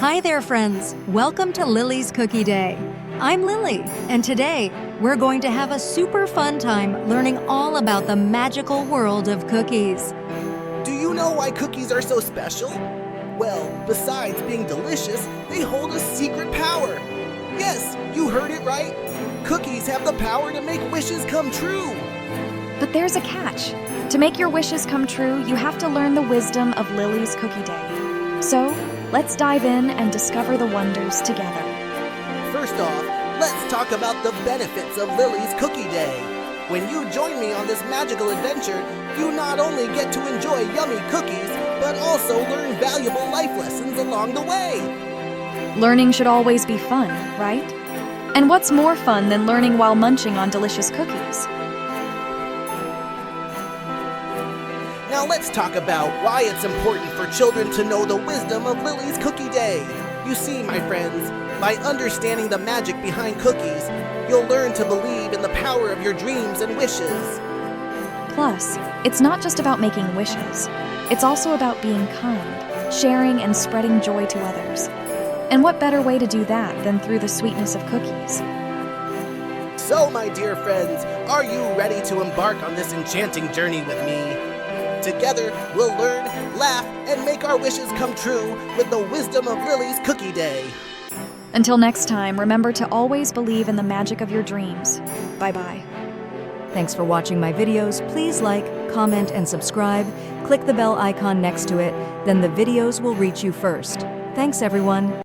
Hi there, friends. Welcome to Lily's Cookie Day. I'm Lily, and today we're going to have a super fun time learning all about the magical world of cookies. Do you know why cookies are so special? Well, besides being delicious, they hold a secret power. Yes, you heard it right. Cookies have the power to make wishes come true. But there's a catch. To make your wishes come true, you have to learn the wisdom of Lily's Cookie Day. So, let's dive in and discover the wonders together. First off, let's talk about the benefits of Lily's Cookie Day. When you join me on this magical adventure, you not only get to enjoy yummy cookies, but also learn valuable life lessons along the way. Learning should always be fun, right? And what's more fun than learning while munching on delicious cookies? Now let's talk about why it's important for children to know the wisdom of Lily's Cookie Day. You see, my friends, by understanding the magic behind cookies, you'll learn to believe in the power of your dreams and wishes. Plus, it's not just about making wishes. It's also about being kind, sharing and spreading joy to others. And what better way to do that than through the sweetness of cookies? So, my dear friends, are you ready to embark on this enchanting journey with me? Together, we'll learn, laugh, and make our wishes come true with the wisdom of Lily's Cookie Day. Until next time, remember to always believe in the magic of your dreams. Bye-bye. Thanks for watching my videos. Please like, comment, and subscribe. Click the bell icon next to it, then the videos will reach you first. Thanks, everyone.